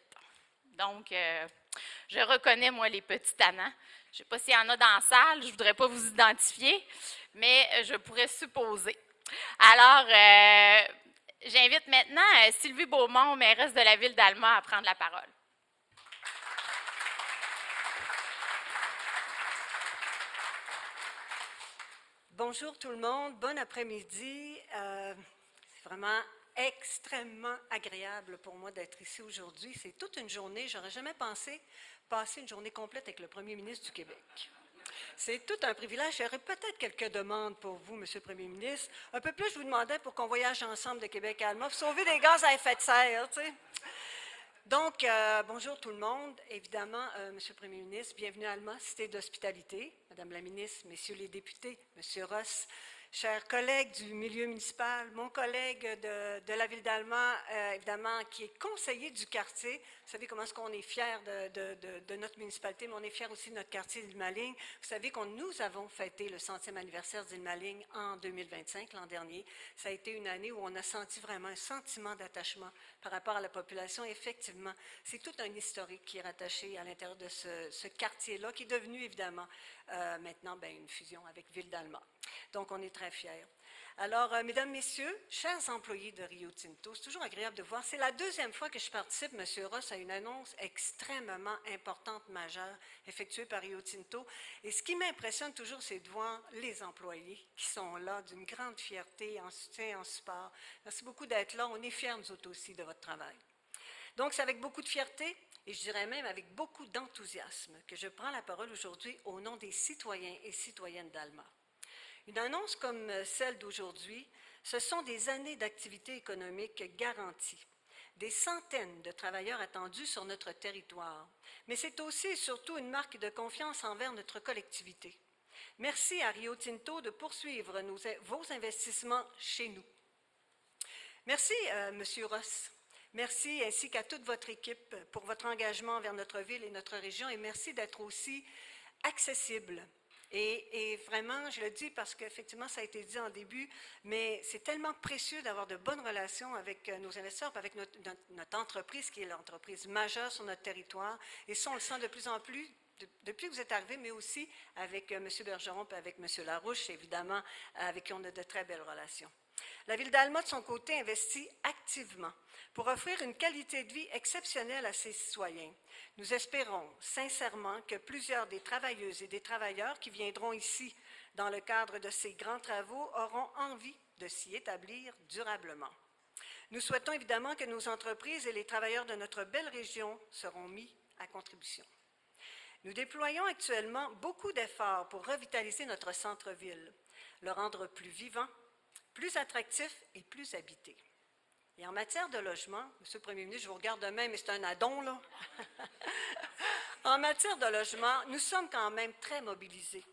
Donc, je reconnais, moi, les petits tannants. Je ne sais pas s'il y en a dans la salle, je ne voudrais pas vous identifier, mais je pourrais supposer. Alors, j'invite maintenant Sylvie Beaumont, mairesse de la ville d'Alma, à prendre la parole. Bonjour tout le monde, bon après-midi. C'est vraiment extrêmement agréable pour moi d'être ici aujourd'hui. C'est toute une journée, je n'aurais jamais pensé passer une journée complète avec le Premier ministre du Québec. C'est tout un privilège. J'aurais peut-être quelques demandes pour vous, Monsieur le Premier ministre. Un peu plus, je vous demandais pour qu'on voyage ensemble de Québec à Alma pour sauver des gaz à effet de serre, tu sais. Donc, bonjour tout le monde. Évidemment, Monsieur le Premier ministre, bienvenue à Alma, cité d'hospitalité. Madame la ministre, Messieurs les députés, Monsieur Ross, chers collègues du milieu municipal, mon collègue de la ville d'Alma, évidemment, qui est conseiller du quartier. Vous savez comment est-ce qu'on est fiers de notre municipalité, mais on est fiers aussi de notre quartier d'Île-Maligne. Vous savez que nous avons fêté le 100e anniversaire d'Île-Maligne en 2025, l'an dernier. Ça a été une année où on a senti vraiment un sentiment d'attachement par rapport à la population. Effectivement, c'est tout un historique qui est rattaché à l'intérieur de ce quartier-là, qui est devenu, évidemment, maintenant, une fusion avec Ville d'Alma. Donc, on est très fiers. Alors, mesdames, messieurs, chers employés de Rio Tinto, c'est toujours agréable de voir. C'est la deuxième fois que je participe, M. Ross, à une annonce extrêmement importante, majeure, effectuée par Rio Tinto. Et ce qui m'impressionne toujours, c'est de voir les employés qui sont là, d'une grande fierté, en soutien, en support. Merci beaucoup d'être là. On est fiers, nous autres aussi, de votre travail. Donc, c'est avec beaucoup de fierté, et je dirais même avec beaucoup d'enthousiasme, que je prends la parole aujourd'hui au nom des citoyens et citoyennes d'Alma. Une annonce comme celle d'aujourd'hui, ce sont des années d'activité économique garanties, des centaines de travailleurs attendus sur notre territoire, mais c'est aussi et surtout une marque de confiance envers notre collectivité. Merci à Rio Tinto de poursuivre vos investissements chez nous. Merci, M. Ross. Merci ainsi qu'à toute votre équipe pour votre engagement envers notre ville et notre région, et merci d'être aussi accessible. Et vraiment, je le dis parce qu'effectivement, ça a été dit en début, mais c'est tellement précieux d'avoir de bonnes relations avec nos investisseurs, avec notre entreprise, qui est l'entreprise majeure sur notre territoire. Et ça, on le sent de plus en plus depuis que vous êtes arrivés, mais aussi avec M. Bergeron et avec M. Larouche, évidemment, avec qui on a de très belles relations. La Ville d'Alma, de son côté, investit activement pour offrir une qualité de vie exceptionnelle à ses citoyens. Nous espérons sincèrement que plusieurs des travailleuses et des travailleurs qui viendront ici dans le cadre de ces grands travaux auront envie de s'y établir durablement. Nous souhaitons évidemment que nos entreprises et les travailleurs de notre belle région seront mis à contribution. Nous déployons actuellement beaucoup d'efforts pour revitaliser notre centre-ville, le rendre plus vivant, plus attractif et plus habité. Et en matière de logement, M. le Premier ministre, je vous regarde demain, mais c'est un addon, là. En matière de logement, nous sommes quand même très mobilisés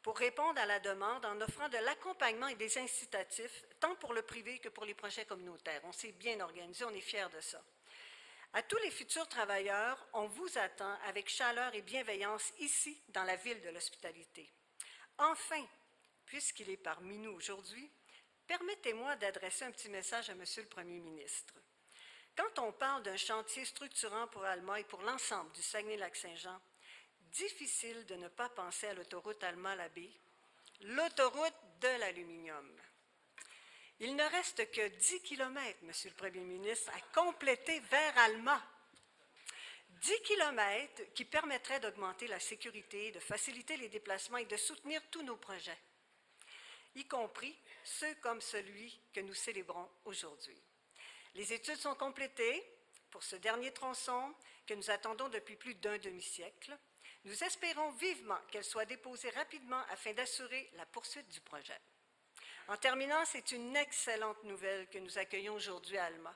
pour répondre à la demande en offrant de l'accompagnement et des incitatifs, tant pour le privé que pour les projets communautaires. On s'est bien organisé, on est fiers de ça. À tous les futurs travailleurs, on vous attend avec chaleur et bienveillance ici, dans la ville de l'hospitalité. Enfin, puisqu'il est parmi nous aujourd'hui, permettez-moi d'adresser un petit message à M. le Premier ministre. Quand on parle d'un chantier structurant pour Alma et pour l'ensemble du Saguenay-Lac-Saint-Jean, difficile de ne pas penser à l'autoroute Alma-Labbé, l'autoroute de l'aluminium. Il ne reste que 10 km, M. le Premier ministre, à compléter vers Alma. 10 km qui permettraient d'augmenter la sécurité, de faciliter les déplacements et de soutenir tous nos projets, y compris ceux comme celui que nous célébrons aujourd'hui. Les études sont complétées pour ce dernier tronçon que nous attendons depuis plus d'un demi-siècle. Nous espérons vivement qu'elle soit déposée rapidement afin d'assurer la poursuite du projet. En terminant, c'est une excellente nouvelle que nous accueillons aujourd'hui à Alma.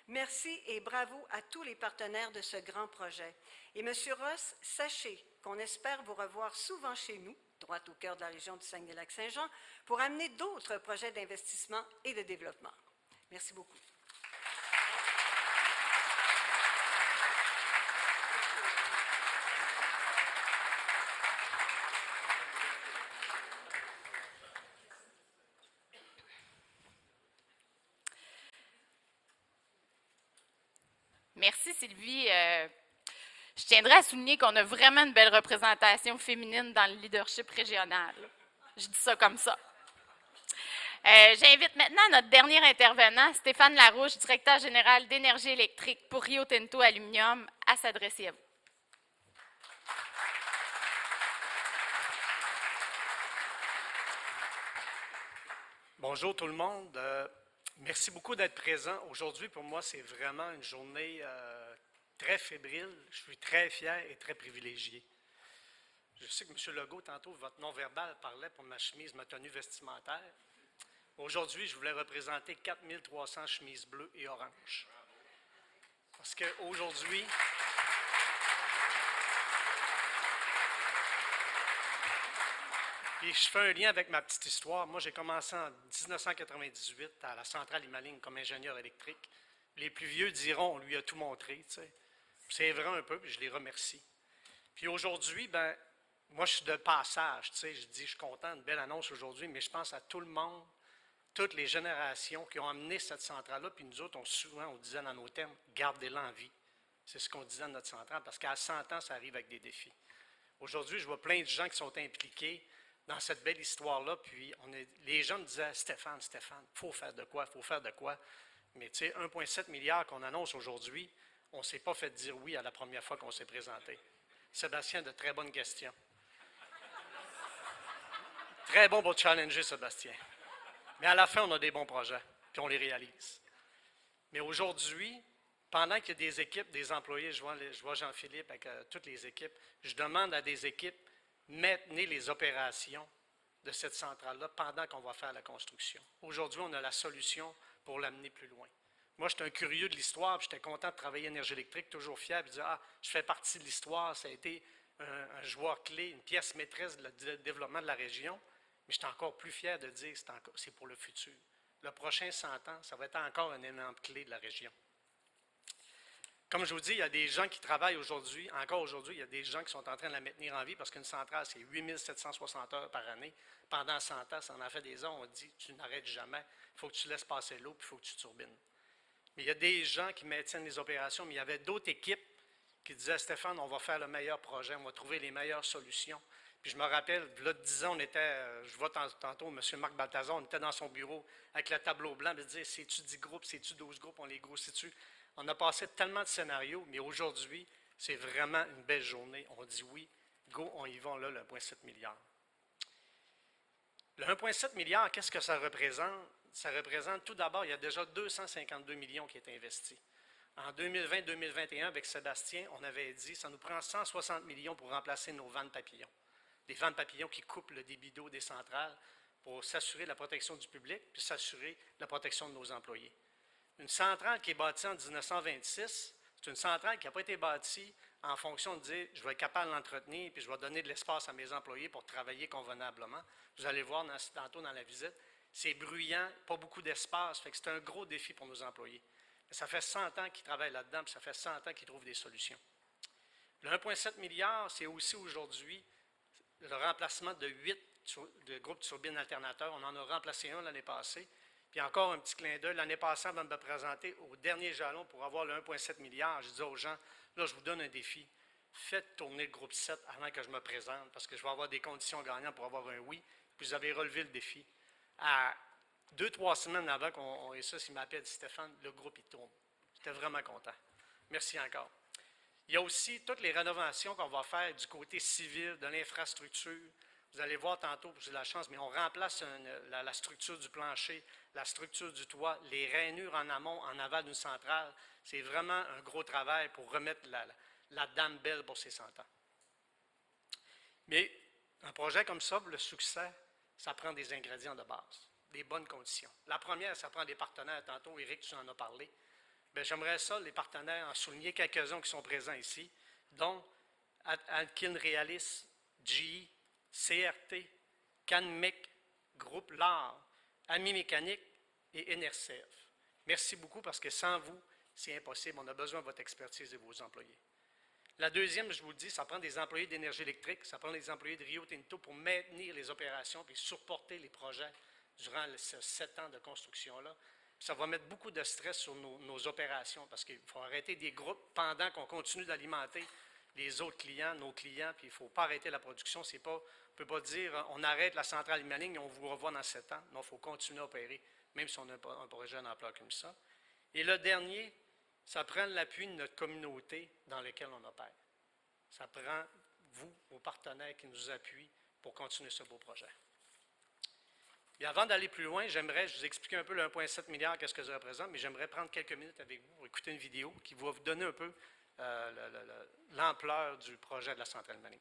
Merci et bravo à tous les partenaires de ce grand projet. Et M. Ross, sachez qu'on espère vous revoir souvent chez nous, droit au cœur de la région du Saguenay-Lac-Saint-Jean, pour amener d'autres projets d'investissement et de développement. Merci beaucoup. Merci Sylvie. Je tiendrais à souligner qu'on a vraiment une belle représentation féminine dans le leadership régional. Je dis ça comme ça. J'invite maintenant notre dernier intervenant, Stéphane Larouche, directeur général d'énergie électrique pour Rio Tinto Aluminium, à s'adresser à vous. Bonjour tout le monde. Merci beaucoup d'être présent. Aujourd'hui, pour moi, c'est vraiment une journée très fébrile. Je suis très fier et très privilégié. Je sais que M. Legault, tantôt, votre non-verbal parlait pour ma chemise, ma tenue vestimentaire. Aujourd'hui, je voulais représenter 4300 chemises bleues et oranges. Parce qu'aujourd'hui, Puis je fais un lien avec ma petite histoire. Moi, j'ai commencé en 1998 à la centrale Imaligne comme ingénieur électrique. Les plus vieux diront, on lui a tout montré, tu sais. C'est vrai un peu, puis je les remercie. Puis aujourd'hui, ben, moi, je suis de passage, tu sais. Je dis, je suis content, une belle annonce aujourd'hui, mais je pense à tout le monde, toutes les générations qui ont amené cette centrale-là, puis nous autres, on disait dans nos termes, gardez-la en vie. C'est ce qu'on disait dans notre centrale, parce qu'à 100 ans, ça arrive avec des défis. Aujourd'hui, je vois plein de gens qui sont impliqués dans cette belle histoire-là, puis les gens me disaient, Stéphane, il faut faire de quoi, il faut faire de quoi. Mais tu sais, 1,7 milliard qu'on annonce aujourd'hui, on ne s'est pas fait dire oui à la première fois qu'on s'est présenté. Sébastien, de très bonnes questions. Très bon pour challenger, Sébastien. Mais à la fin, on a des bons projets, puis on les réalise. Mais aujourd'hui, pendant qu'il y a des équipes, des employés, je vois Jean-Philippe avec toutes les équipes, je demande à des équipes, maintenez les opérations de cette centrale-là pendant qu'on va faire la construction. Aujourd'hui, on a la solution pour l'amener plus loin. Moi, j'étais un curieux de l'histoire, puis j'étais content de travailler énergie électrique, toujours fier, puis de dire, je fais partie de l'histoire, ça a été un joueur clé, une pièce maîtresse du développement de la région, mais j'étais encore plus fier de dire, c'est pour le futur. Le prochain 100 ans, ça va être encore un élément clé de la région. Comme je vous dis, il y a des gens qui travaillent aujourd'hui, encore aujourd'hui, il y a des gens qui sont en train de la maintenir en vie parce qu'une centrale, c'est 8760 heures par année. Pendant 100 ans, ça en a fait des heures, on dit, tu n'arrêtes jamais, il faut que tu laisses passer l'eau, puis il faut que tu turbines. Mais il y a des gens qui maintiennent les opérations, mais il y avait d'autres équipes qui disaient, Stéphane, on va faire le meilleur projet, on va trouver les meilleures solutions. Puis je me rappelle, là, 10 ans, je vois tantôt M. Marc Balthazar, on était dans son bureau avec le tableau blanc, il disait, c'est-tu 10 groupes, c'est-tu 12 groupes, on les grossit-tu? On a passé tellement de scénarios, mais aujourd'hui, c'est vraiment une belle journée. On dit oui, go, on y va, là, le 1,7 milliard. Le 1,7 milliard, qu'est-ce que ça représente? Ça représente, tout d'abord, il y a déjà 252 millions qui est investis. En 2020-2021, avec Sébastien, on avait dit, ça nous prend 160 millions pour remplacer nos vannes papillons. Des vannes papillons qui coupent le débit d'eau des centrales pour s'assurer la protection du public, puis s'assurer la protection de nos employés. Une centrale qui est bâtie en 1926, c'est une centrale qui n'a pas été bâtie en fonction de dire je vais être capable de l'entretenir puis je vais donner de l'espace à mes employés pour travailler convenablement. Vous allez voir tantôt dans la visite, c'est bruyant, pas beaucoup d'espace, fait que c'est un gros défi pour nos employés. Mais ça fait 100 ans qu'ils travaillent là-dedans, puis ça fait 100 ans qu'ils trouvent des solutions. Le 1,7 milliard, c'est aussi aujourd'hui le remplacement de 8 de groupes de turbines alternateurs. On en a remplacé un l'année passée. Puis encore un petit clin d'œil, l'année passée, avant de me présenter au dernier jalon pour avoir le 1,7 milliard, je disais aux gens, là, je vous donne un défi. Faites tourner le groupe 7 avant que je me présente, parce que je vais avoir des conditions gagnantes pour avoir un oui. Puis vous avez relevé le défi. À 2-3 semaines avant qu'on ait ça, s'il m'appelle Stéphane, le groupe, il tourne. J'étais vraiment content. Merci encore. Il y a aussi toutes les rénovations qu'on va faire du côté civil, de l'infrastructure. Vous allez voir tantôt, j'ai la chance, mais on remplace la structure du plancher, la structure du toit, les rainures en amont, en aval d'une centrale. C'est vraiment un gros travail pour remettre la dame belle pour ses 100 ans. Mais un projet comme ça, pour le succès, ça prend des ingrédients de base, des bonnes conditions. La première, ça prend des partenaires. Tantôt, Éric, tu en as parlé. Bien, j'aimerais ça, les partenaires, en souligner quelques-uns qui sont présents ici, dont Alkin Realis, GE, CRT, CanMec, Groupe LAR, Ami Mécanique et NRCF. Merci beaucoup parce que sans vous, c'est impossible. On a besoin de votre expertise et de vos employés. La deuxième, je vous le dis, ça prend des employés d'énergie électrique, ça prend des employés de Rio Tinto pour maintenir les opérations et supporter les projets durant ces 7 ans de construction-là. Ça va mettre beaucoup de stress sur nos opérations parce qu'il faut arrêter des groupes pendant qu'on continue d'alimenter les autres clients, nos clients, puis il ne faut pas arrêter la production. On ne peut pas dire on arrête la centrale Imaligne et on vous revoit dans 7 ans. Non, il faut continuer à opérer, même si on a un projet d'ampleur comme ça. Et le dernier, ça prend l'appui de notre communauté dans laquelle on opère. Ça prend vous, vos partenaires qui nous appuient pour continuer ce beau projet. Et avant d'aller plus loin, je vous expliquer un peu le 1,7 milliard, qu'est-ce que ça représente, mais j'aimerais prendre quelques minutes avec vous pour écouter une vidéo qui va vous donner un peu l'ampleur du projet de la centrale Imaligne.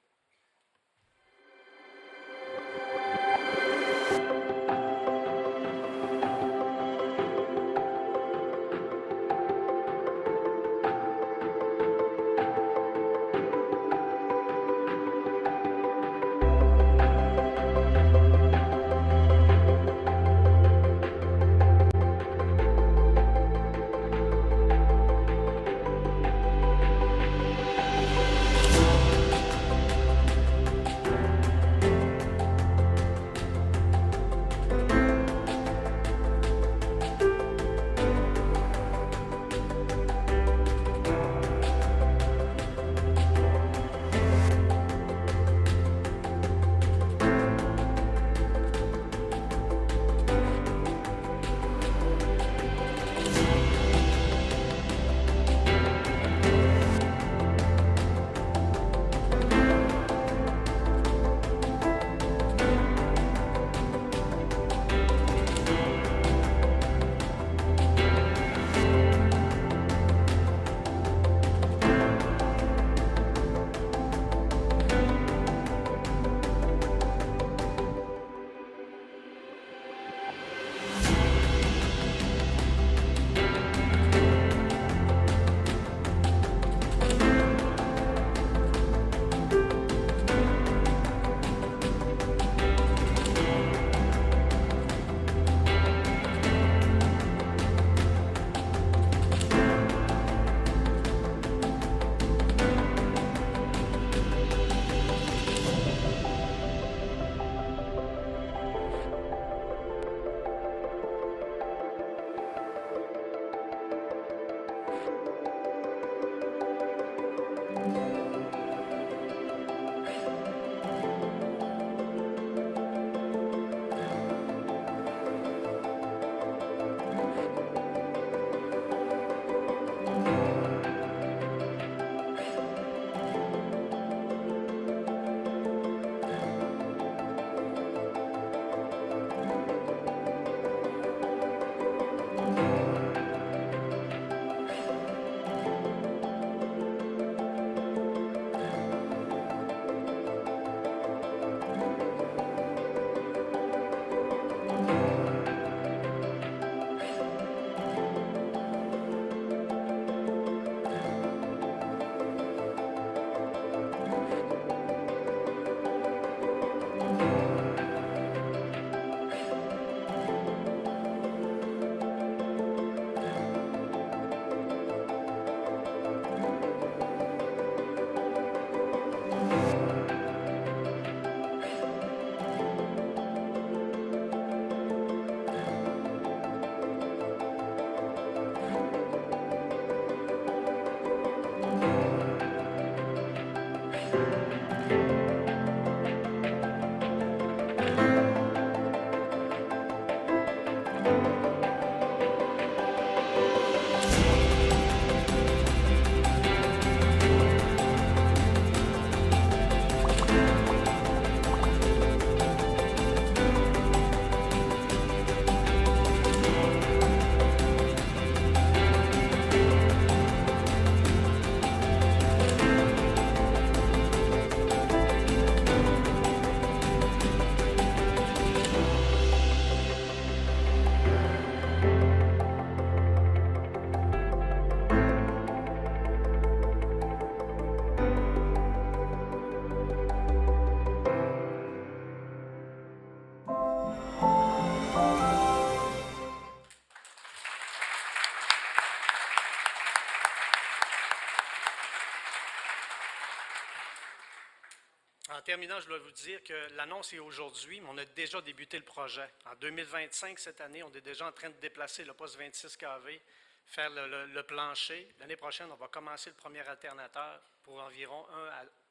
terminant, je dois vous dire que l'annonce est aujourd'hui, mais on a déjà débuté le projet. En 2025, cette année, on est déjà en train de déplacer le poste 26 kV, faire le plancher. L'année prochaine, on va commencer le premier alternateur pour environ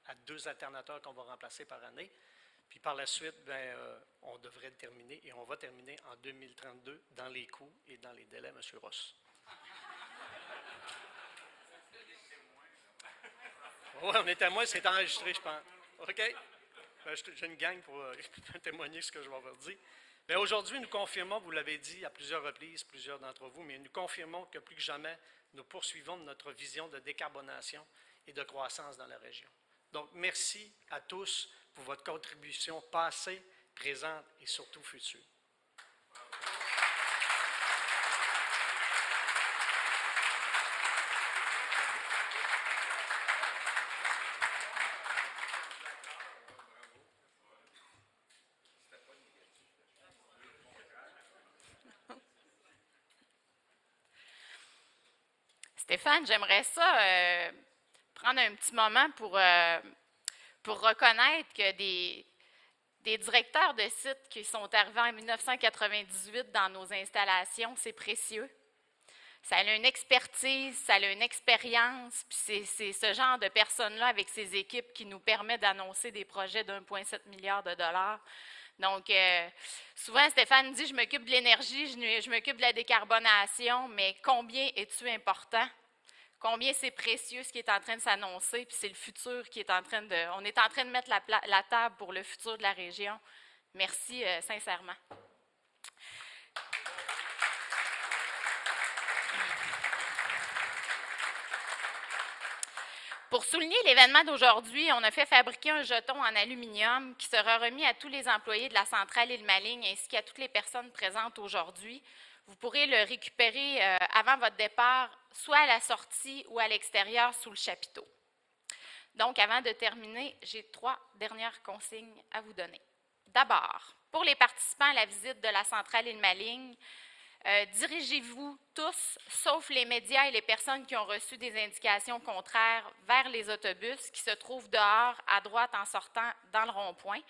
1 à 2 alternateurs qu'on va remplacer par année. Puis par la suite, on devrait le terminer et on va terminer en 2032 dans les coûts et dans les délais, M. Ross. Oui, on est témoin, c'est enregistré, je pense. OK? J'ai une gang pour témoigner ce que je vais vous dire. Aujourd'hui, nous confirmons, vous l'avez dit à plusieurs reprises, plusieurs d'entre vous, mais nous confirmons que plus que jamais, nous poursuivons notre vision de décarbonation et de croissance dans la région. Donc, merci à tous pour votre contribution passée, présente et surtout future. Stéphane, j'aimerais ça prendre un petit moment pour reconnaître que des directeurs de sites qui sont arrivés en 1998 dans nos installations, c'est précieux. Ça a une expertise, ça a une expérience, puis c'est ce genre de personnes-là avec ces équipes qui nous permet d'annoncer des projets d'1,7 milliard de dollars. Donc, souvent, Stéphane dit, je m'occupe de l'énergie, je m'occupe de la décarbonation, mais combien es-tu important? Combien c'est précieux ce qui est en train de s'annoncer, puis c'est le futur qui est en train de... On est en train de mettre la table pour le futur de la région. Merci sincèrement. Pour souligner l'événement d'aujourd'hui, on a fait fabriquer un jeton en aluminium qui sera remis à tous les employés de la centrale Île-Maligne ainsi qu'à toutes les personnes présentes aujourd'hui. Vous pourrez le récupérer avant votre départ, soit à la sortie ou à l'extérieur sous le chapiteau. Donc, avant de terminer, j'ai 3 dernières consignes à vous donner. D'abord, pour les participants à la visite de la centrale Île-Maligne, dirigez-vous tous, sauf les médias et les personnes qui ont reçu des indications contraires, vers les autobus qui se trouvent dehors, à droite en sortant dans le rond-point.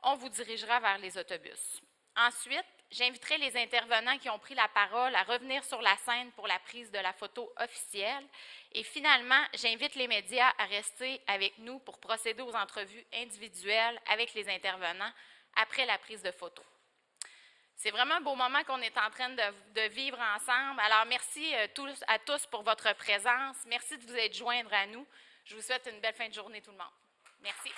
On vous dirigera vers les autobus. Ensuite, j'inviterai les intervenants qui ont pris la parole à revenir sur la scène pour la prise de la photo officielle. Et finalement, j'invite les médias à rester avec nous pour procéder aux entrevues individuelles avec les intervenants après la prise de photo. C'est vraiment un beau moment qu'on est en train de vivre ensemble. Alors, merci à tous pour votre présence. Merci de vous être joindre à nous. Je vous souhaite une belle fin de journée, tout le monde. Merci.